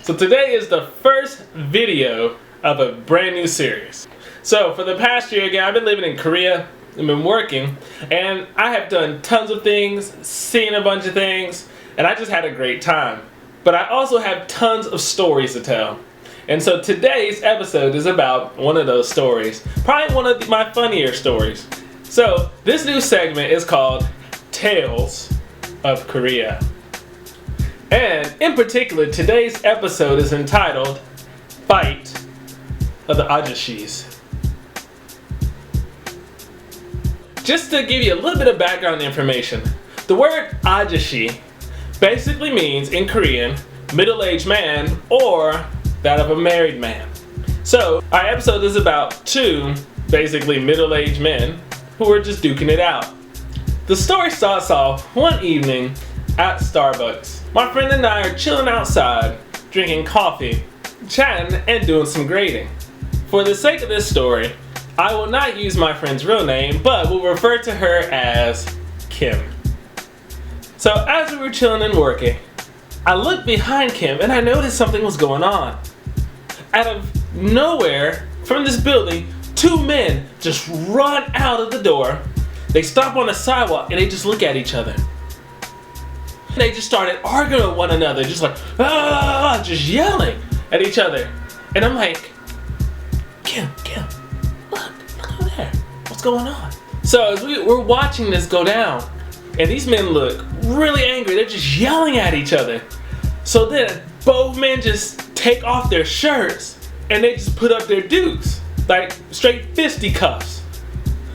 So today is the first video of a brand new series. So for the past year again, I've been living in Korea, I've been working, and I have done tons of things, seen a bunch of things, and I just had a great time. But I also have tons of stories to tell. And so today's episode is about one of those stories. Probably one of my funnier stories. So this new segment is called Tales of Korea. And in particular, today's episode is entitled Fight of the Ajussis. Just to give you a little bit of background information, the word Ajussi basically means in Korean, middle-aged man or that of a married man. So our episode is about two basically middle-aged men who are just duking it out. The story starts off one evening at Starbucks. My friend and I are chilling outside, drinking coffee, chatting, and doing some grading. For the sake of this story, I will not use my friend's real name, but will refer to her as Kim. So as we were chilling and working, I looked behind Kim and I noticed something was going on. Out of nowhere, from this building, two men just run out of the door. They stop on the sidewalk and they just look at each other. They just started arguing with one another, just like, ah, just yelling at each other. And I'm like, Kim, look over there. What's going on? So as we're watching this go down, and these men look really angry. They're just yelling at each other. So then both men just take off their shirts and they just put up their dukes, like straight fisticuffs.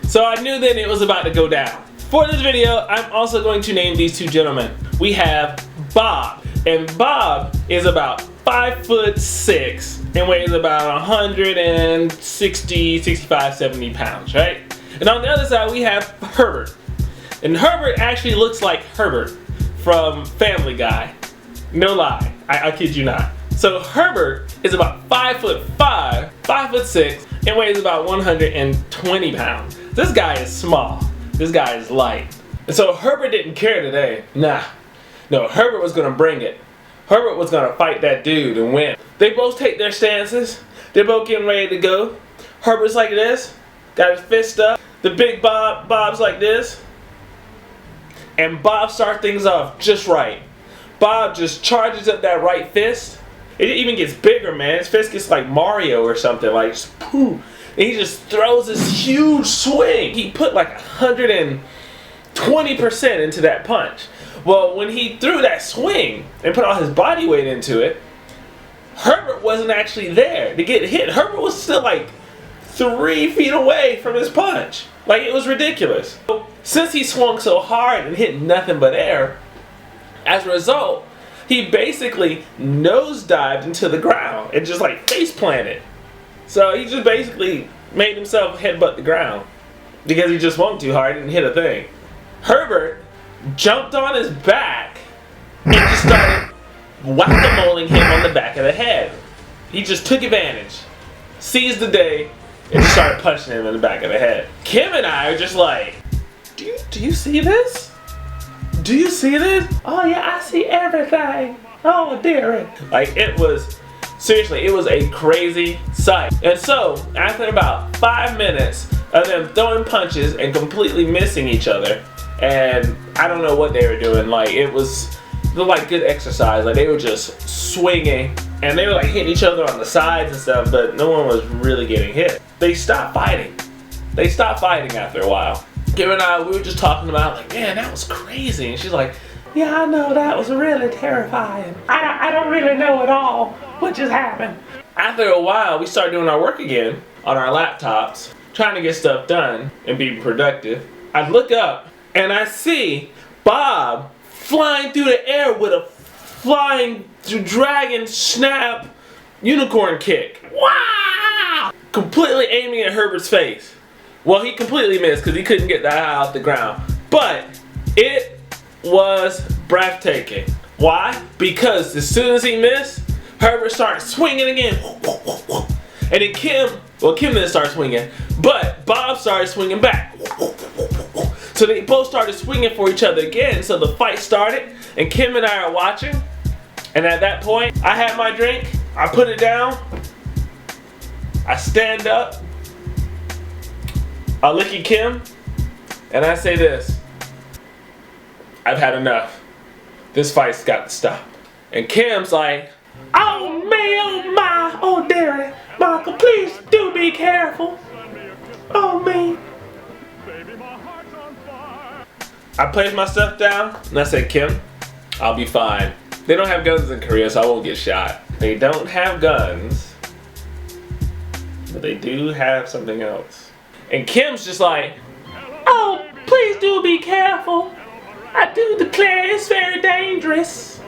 So I knew then it was about to go down. For this video, I'm also going to name these two gentlemen. We have Bob, and Bob is about 5'6" and weighs about 160, 65, 70 pounds, right? And on the other side, we have Herbert. And Herbert actually looks like Herbert from Family Guy. No lie, I kid you not. So Herbert is about 5'5", 5'6", and weighs about 120 pounds. This guy is small. This guy is light. And so Herbert didn't care today. Nah. No, Herbert was gonna bring it. Herbert was gonna fight that dude and win. They both take their stances. They're both getting ready to go. Herbert's like this, got his fist up. The big Bob's like this. And Bob starts things off just right. Bob just charges up that right fist. It even gets bigger, man. His fist gets like Mario or something, like just poof. And he just throws this huge swing. He put like 120% into that punch. Well, when he threw that swing and put all his body weight into it, Herbert wasn't actually there to get hit. Herbert was still like 3 feet away from his punch. Like, it was ridiculous. So, since he swung so hard and hit nothing but air, as a result, he basically nosedived into the ground and just like face planted. So he just basically made himself headbutt the ground because he just swung too hard and hit a thing. Herbert jumped on his back and just started whack-a-moling him on the back of the head. He just took advantage, seized the day, and just started punching him in the back of the head. Kim and I are just like, do you see this? Do you see this? Oh yeah, I see everything. Oh dear. Like, it was, seriously, it was a crazy sight. And so, after about 5 minutes of them throwing punches and completely missing each other, and I don't know what they were doing, like, it was like good exercise. Like, they were just swinging, and they were like hitting each other on the sides and stuff, but no one was really getting hit. They stopped fighting. They stopped fighting after a while. Kim and I, we were just talking about, like, man, that was crazy. And she's like, yeah, I know, that was really terrifying. I don't really know at all what just happened. After a while, we started doing our work again on our laptops, trying to get stuff done and be productive. I look up and I see Bob flying through the air with a flying dragon snap unicorn kick. Wow! Completely aiming at Herbert's face. Well, he completely missed because he couldn't get that high off the ground. But it was breathtaking. Why? Because as soon as he missed, Herbert started swinging again. And then Kim didn't start swinging, but Bob started swinging back. So they both started swinging for each other again. So the fight started, and Kim and I are watching. And at that point, I had my drink, I put it down, I stand up, I look at Kim, and I say this: I've had enough. This fight's got to stop. And Kim's like, oh man, oh my, oh Darren, Michael, please do be careful. Oh man. I placed my stuff down and I said, Kim, I'll be fine. They don't have guns in Korea, so I won't get shot. They don't have guns, but they do have something else. And Kim's just like, oh, please do be careful. I do declare it's very dangerous.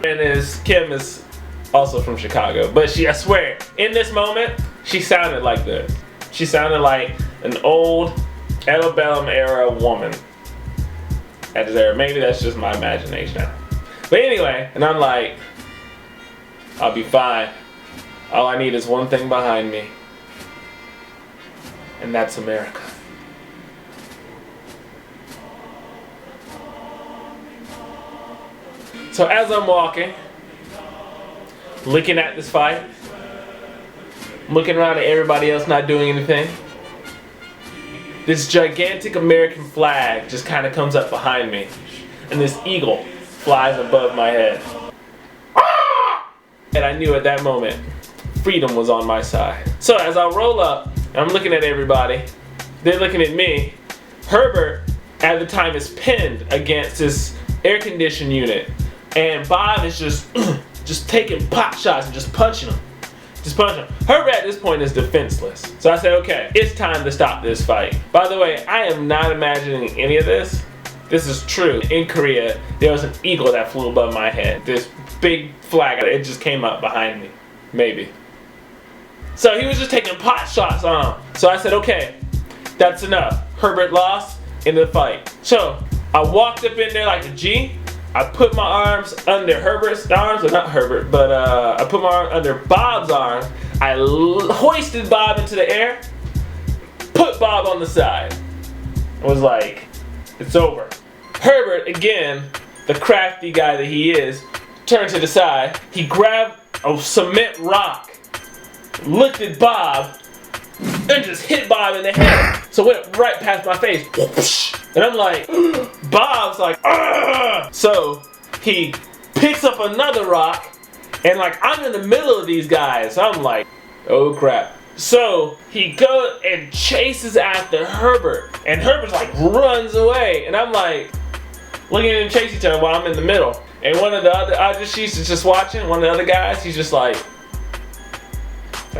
And Kim is also from Chicago, but I swear, in this moment, she sounded like this. She sounded like an old antebellum era woman. Maybe that's just my imagination. But anyway, and I'm like, I'll be fine. All I need is one thing behind me, and that's America. So as I'm walking, looking at this fight, looking around at everybody else not doing anything, this gigantic American flag just kind of comes up behind me, and this eagle flies above my head. And I knew at that moment, freedom was on my side. So as I roll up, and I'm looking at everybody, they're looking at me. Herbert, at the time, is pinned against this air conditioning unit. And Bob is just taking pot shots and just punching him. Herbert at this point is defenseless. So I said, okay, it's time to stop this fight. By the way, I am not imagining any of this. This is true. In Korea, there was an eagle that flew above my head. This big flag, it just came up behind me. Maybe. So he was just taking pot shots on him. So I said, okay, that's enough. Herbert lost in the fight. So I walked up in there like a G. I put my arms under Herbert's arms, or not Herbert, but I put my arm under Bob's arms. I hoisted Bob into the air, put Bob on the side. I was like, it's over. Herbert, again, the crafty guy that he is, turned to the side. He grabbed a cement rock, looked at Bob, and just hit Bob in the head. So it went right past my face. And I'm like, Bob's like, argh! So he picks up another rock, and like I'm in the middle of these guys. So I'm like, oh crap. So he goes and chases after Herbert, and Herbert's like runs away, and I'm like looking at them chase each other while I'm in the middle. And one of the other Ajussis is just watching. One of the other guys, he's just like,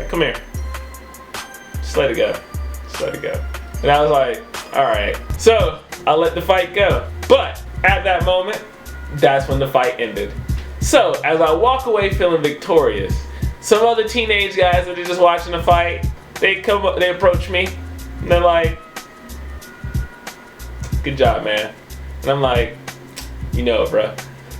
come here. Just let it go. Just let it go. And I was like, alright. So I let the fight go. But at that moment, that's when the fight ended. So as I walk away feeling victorious, some other teenage guys that are just watching the fight, they approach me, and they're like, good job, man. And I'm like, you know it, bro.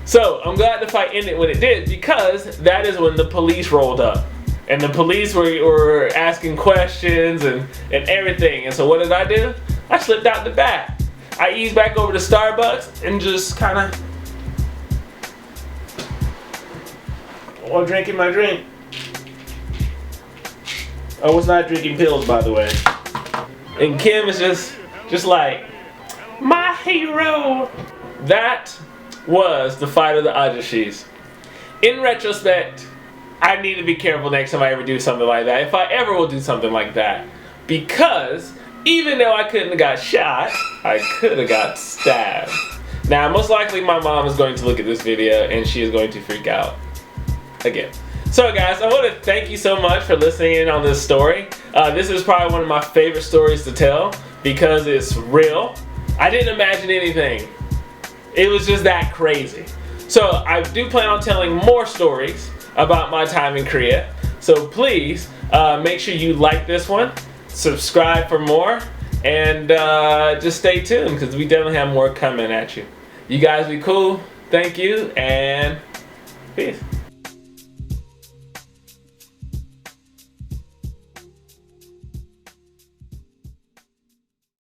So I'm glad the fight ended when it did, because that is when the police rolled up. And the police were asking questions and everything. And so what did I do? I slipped out the back. I eased back over to Starbucks and just kind of, while drinking my drink. I was not drinking pills, by the way. And Kim is just like, my hero. That was the fight of the Ajussis. In retrospect, I need to be careful next time I ever do something like that, if I ever will do something like that. Because even though I couldn't have got shot, I could have got stabbed. Now, most likely my mom is going to look at this video and she is going to freak out again. So guys, I want to thank you so much for listening in on this story. This is probably one of my favorite stories to tell because it's real. I didn't imagine anything. It was just that crazy. So I do plan on telling more stories about my time in Korea. So please make sure you like this one, subscribe for more, and just stay tuned because we definitely have more coming at you. You guys be cool. Thank you and peace.